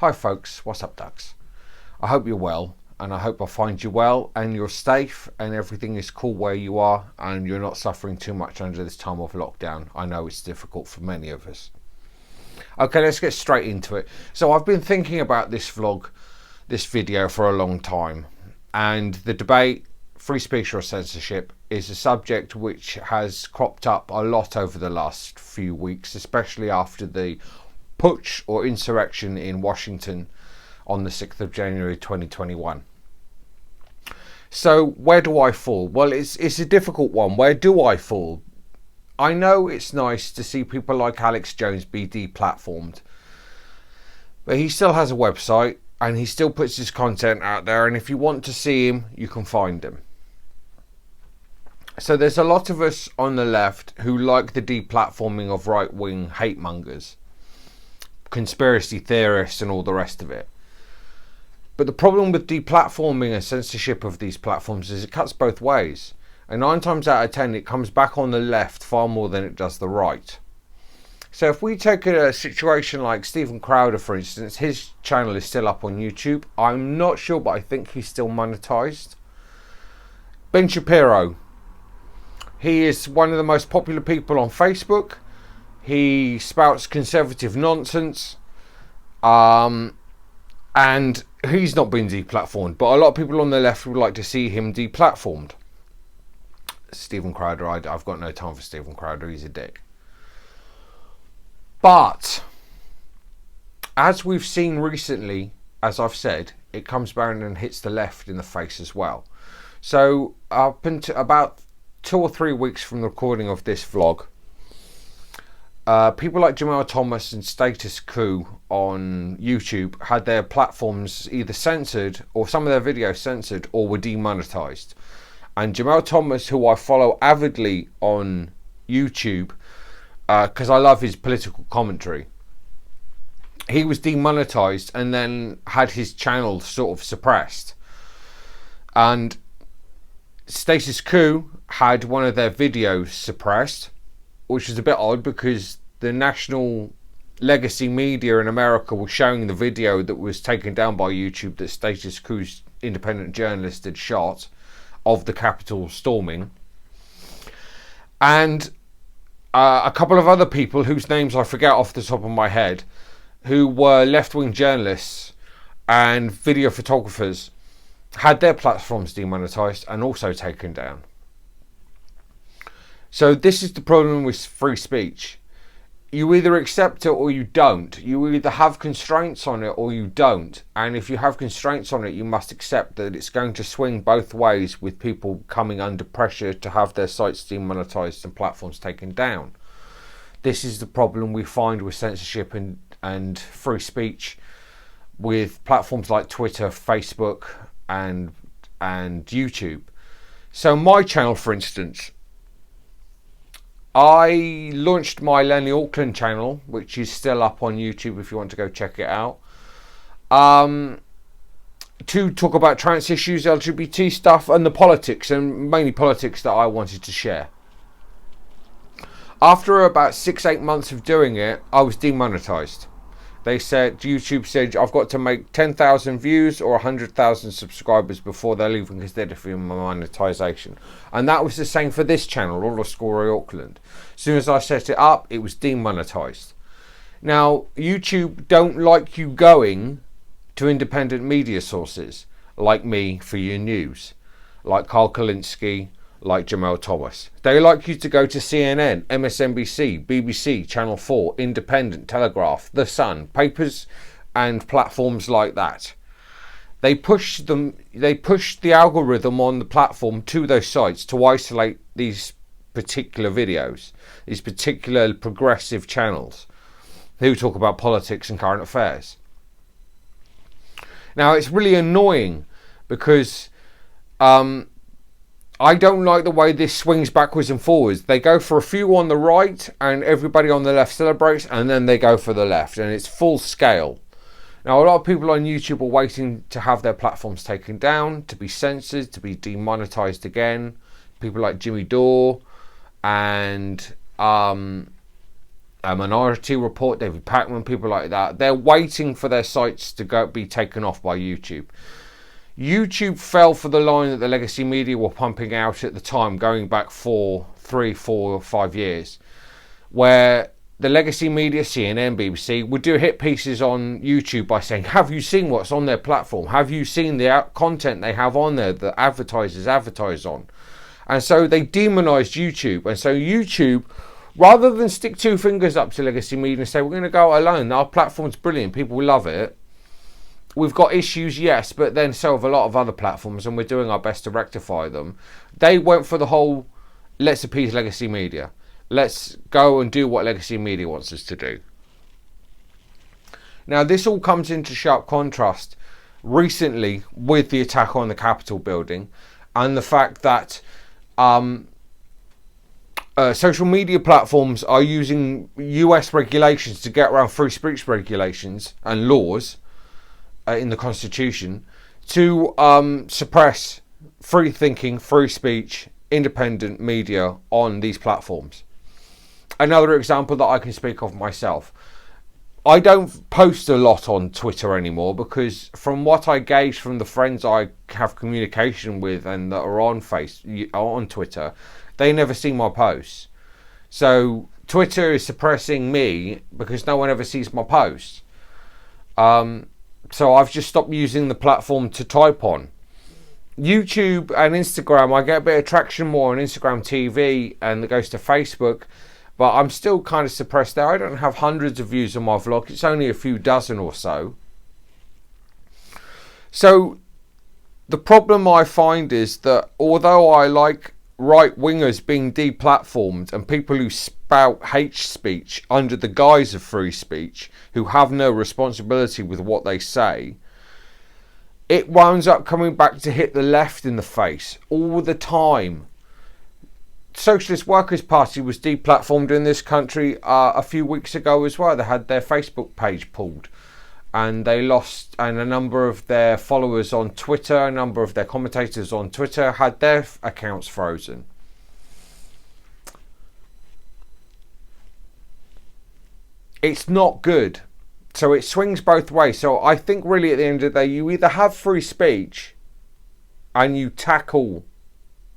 Hi folks, what's up ducks? I hope you're well, and I hope I find you well and you're safe and everything is cool where you are and you're not suffering too much under this time of lockdown. I know it's difficult for many of us. Okay, let's get straight into it. So I've been thinking about this video for a long time, and the debate, free speech or censorship, is a subject which has cropped up a lot over the last few weeks, especially after the putsch or insurrection in Washington on the 6th of January 2021. So where do I fall? Well, it's a difficult one. Where do I fall? I know it's nice to see people like Alex Jones be deplatformed, but he still has a website and he still puts his content out there, and if you want to see him, you can find him. So there's a lot of us on the left who like the deplatforming of right-wing hate mongers, conspiracy theorists and all the rest of it. But the problem with deplatforming and censorship of these platforms is it cuts both ways. And 9 times out of 10 it comes back on the left far more than it does the right. So if we take a situation like Stephen Crowder, for instance, his channel is still up on YouTube. I'm not sure, but I think he's still monetized. Ben Shapiro, he is one of the most popular people on Facebook. He spouts conservative nonsense. And he's not been deplatformed, but a lot of people on the left would like to see him deplatformed. Stephen Crowder, I've got no time for Stephen Crowder, he's a dick. But as we've seen recently, as I've said, it comes back and hits the left in the face as well. So up until about 2 or 3 weeks from the recording of this vlog, people like Jamal Thomas and Status Quo on YouTube had their platforms either censored, or some of their videos censored, or were demonetized. And Jamal Thomas, who I follow avidly on YouTube because I love his political commentary, he was demonetized and then had his channel sort of suppressed. And Status Quo had one of their videos suppressed, which is a bit odd because the national legacy media in America was showing the video that was taken down by YouTube that Status Quo's independent journalist had shot of the Capitol storming. And a couple of other people whose names I forget off the top of my head, who were left-wing journalists and video photographers, had their platforms demonetized and also taken down. So this is the problem with free speech. You either accept it or you don't. You either have constraints on it or you don't. And if you have constraints on it, you must accept that it's going to swing both ways, with people coming under pressure to have their sites demonetized and platforms taken down. This is the problem we find with censorship and free speech with platforms like Twitter, Facebook and YouTube. So my channel, for instance, I launched my Lenny Auckland channel, which is still up on YouTube if you want to go check it out, to talk about trans issues, LGBT stuff and the politics, and mainly politics that I wanted to share. After about 6-8 months of doing it, I was demonetized. YouTube said I've got to make 10,000 views or 100,000 subscribers before they'll even consider for my monetization. And that was the same for this channel, All of Scory Auckland. As soon as I set it up, it was demonetized. Now, YouTube don't like you going to independent media sources like me for your news, like Carl Kalinske, like Jamal Thomas. They like you to go to CNN, MSNBC, BBC, Channel 4, Independent, Telegraph, The Sun, papers and platforms like that. They push the algorithm on the platform to those sites to isolate these particular videos, these particular progressive channels who talk about politics and current affairs. Now it's really annoying because I don't like the way this swings backwards and forwards. They go for a few on the right and everybody on the left celebrates, and then they go for the left, and it's full scale. Now a lot of people on YouTube are waiting to have their platforms taken down, to be censored, to be demonetized again. People like Jimmy Dore and Minority Report, David Pakman, people like that. They're waiting for their sites to be taken off by YouTube. YouTube fell for the line that the legacy media were pumping out at the time, going back 3, 4, 5 years, where the legacy media, CNN, BBC, would do hit pieces on YouTube by saying, have you seen what's on their platform? Have you seen the content they have on there that advertisers advertise on? And so they demonized YouTube. And so YouTube, rather than stick two fingers up to legacy media and say, we're going to go alone, our platform's brilliant, people love it, we've got issues, yes, but then so have a lot of other platforms, and we're doing our best to rectify them. They went for the whole, let's appease legacy media. Let's go and do what legacy media wants us to do. Now, this all comes into sharp contrast recently with the attack on the Capitol building and the fact that social media platforms are using US regulations to get around free speech regulations and laws in the Constitution to suppress free thinking, free speech, independent media on these platforms. Another example that I can speak of myself. I don't post a lot on Twitter anymore because from what I gauge from the friends I have communication with and that are on Twitter, they never see my posts. So Twitter is suppressing me because no one ever sees my posts. So I've just stopped using the platform to type on. YouTube and Instagram, I get a bit of traction more on Instagram TV and it goes to Facebook, but I'm still kind of suppressed there. I don't have hundreds of views on my vlog. It's only a few dozen or so. So the problem I find is that although I like right-wingers being deplatformed and people who spout hate speech under the guise of free speech, who have no responsibility with what they say, it winds up coming back to hit the left in the face all the time. Socialist Workers' Party was deplatformed in this country a few weeks ago as well. They had their Facebook page pulled and they lost, and a number of their followers on Twitter, a number of their commentators on Twitter had their accounts frozen. It's not good. So it swings both ways. So I think really at the end of the day, you either have free speech and you tackle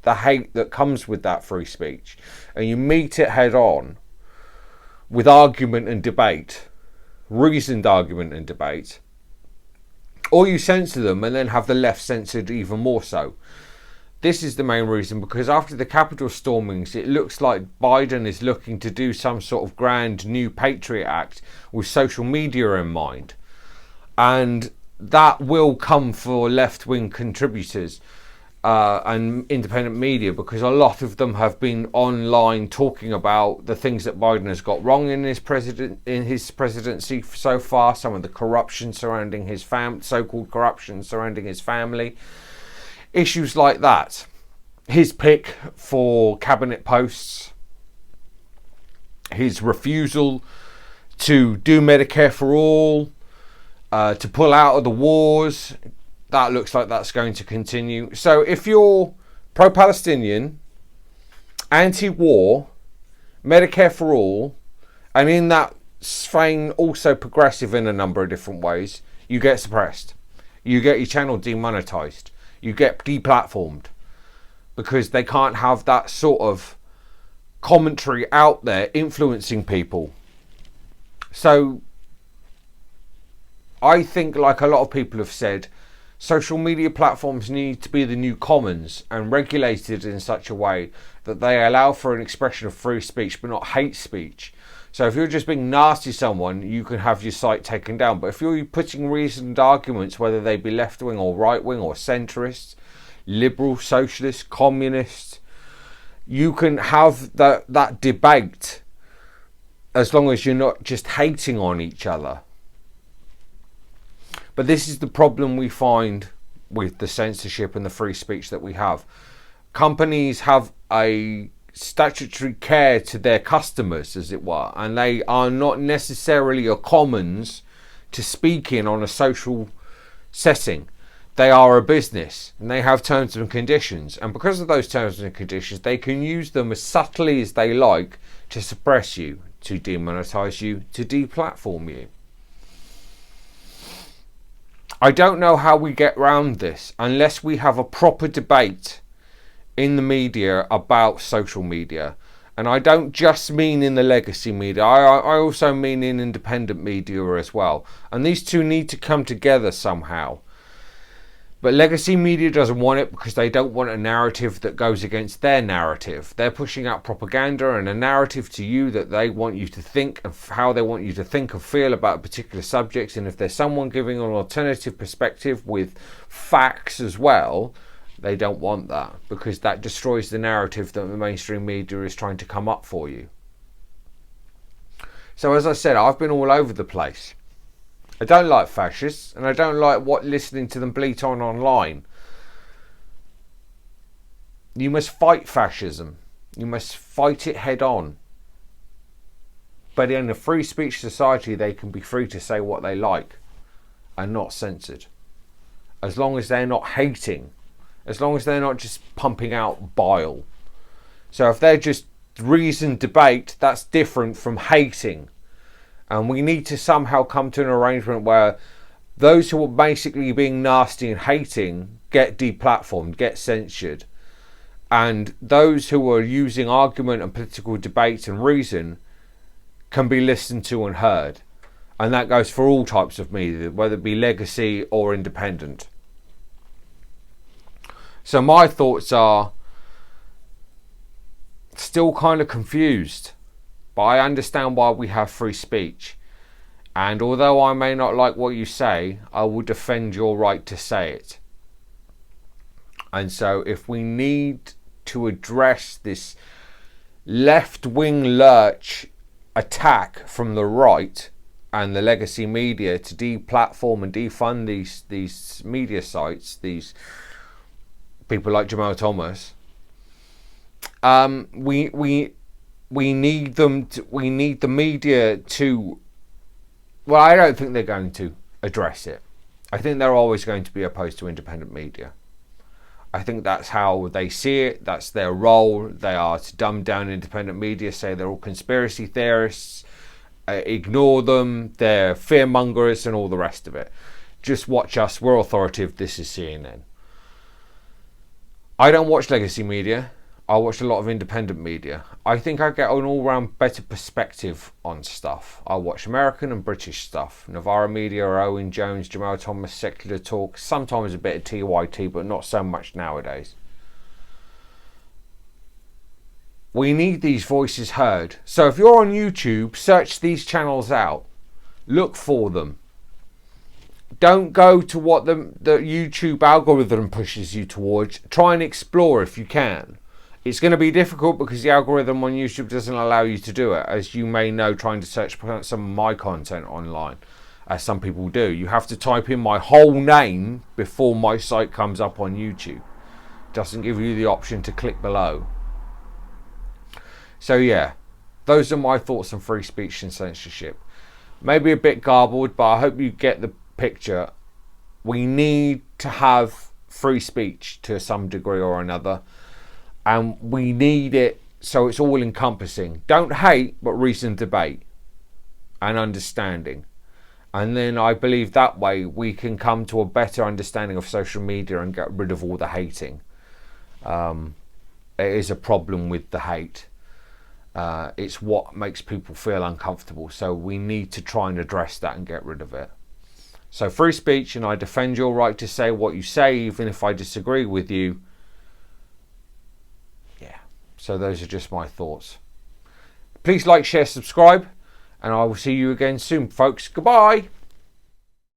the hate that comes with that free speech and you meet it head on with argument and debate, reasoned argument and debate, or you censor them and then have the left censored even more so. This is the main reason, because after the Capitol stormings, it looks like Biden is looking to do some sort of grand new Patriot Act with social media in mind. And that will come for left-wing contributors and independent media, because a lot of them have been online talking about the things that Biden has got wrong in his presidency so far, some of the corruption surrounding his so-called corruption surrounding his family. Issues like that. His pick for cabinet posts. His refusal to do Medicare for all. To pull out of the wars. That looks like that's going to continue. So if you're pro-Palestinian, anti-war, Medicare for all, and in that vein also progressive in a number of different ways, you get suppressed. You get your channel demonetized. You get deplatformed because they can't have that sort of commentary out there influencing people. So I think, like a lot of people have said, social media platforms need to be the new commons and regulated in such a way that they allow for an expression of free speech but not hate speech. So if you're just being nasty to someone, you can have your site taken down. But if you're putting reasoned arguments, whether they be left-wing or right-wing or centrist, liberal, socialist, communist, you can have that debate as long as you're not just hating on each other. But this is the problem we find with the censorship and the free speech that we have. Companies have a statutory care to their customers, as it were, and they are not necessarily a commons to speak in on a social setting. They are a business and they have terms and conditions, and because of those terms and conditions they can use them as subtly as they like to suppress you, to demonetize you, to deplatform you. I don't know how we get around this unless we have a proper debate in the media about social media. And I don't just mean in the legacy media, I also mean in independent media as well. And these two need to come together somehow. But legacy media doesn't want it because they don't want a narrative that goes against their narrative. They're pushing out propaganda and a narrative to you that they want you to think of how they want you to think and feel about particular subjects. And if there's someone giving an alternative perspective with facts as well, they don't want that, because that destroys the narrative that the mainstream media is trying to come up for you. So as I said, I've been all over the place. I don't like fascists, and I don't like listening to them bleat on online. You must fight fascism. You must fight it head on. But in a free speech society, they can be free to say what they like and not censored. As long as they're not hating. As long as they're not just pumping out bile. So if they're just reasoned debate, that's different from hating. And we need to somehow come to an arrangement where those who are basically being nasty and hating get deplatformed, get censored. And those who are using argument and political debate and reason can be listened to and heard. And that goes for all types of media, whether it be legacy or independent. So my thoughts are still kind of confused. But I understand why we have free speech. And although I may not like what you say, I will defend your right to say it. And so if we need to address this left-wing lurch attack from the right and the legacy media to deplatform and defund these media sites, these people like Jamal Thomas, we need them. We need the media to. Well, I don't think they're going to address it. I think they're always going to be opposed to independent media. I think that's how they see it. That's their role. They are to dumb down independent media, say they're all conspiracy theorists, ignore them, they're fearmongers and all the rest of it. Just watch us. We're authoritative. This is CNN. I don't watch legacy media. I watch a lot of independent media. I think I get an all-round better perspective on stuff. I watch American and British stuff. Novara Media, Owen Jones, Jamal Thomas, Secular Talk, sometimes a bit of TYT, but not so much nowadays. We need these voices heard. So if you're on YouTube, search these channels out. Look for them. Don't go to what the YouTube algorithm pushes you towards. Try and explore if you can. It's going to be difficult because the algorithm on YouTube doesn't allow you to do it. As you may know, trying to search for some of my content online, as some people do. You have to type in my whole name before my site comes up on YouTube. It doesn't give you the option to click below. So yeah, those are my thoughts on free speech and censorship. Maybe a bit garbled, but I hope you get the picture. We need to have free speech to some degree or another. And we need it so it's all encompassing. Don't hate, but reasoned debate and understanding. And then I believe that way we can come to a better understanding of social media and get rid of all the hating. It is a problem with the hate. It's what makes people feel uncomfortable. So we need to try and address that and get rid of it. So free speech, and I defend your right to say what you say, even if I disagree with you. So those are just my thoughts. Please like, share, subscribe, and I will see you again soon, folks. Goodbye.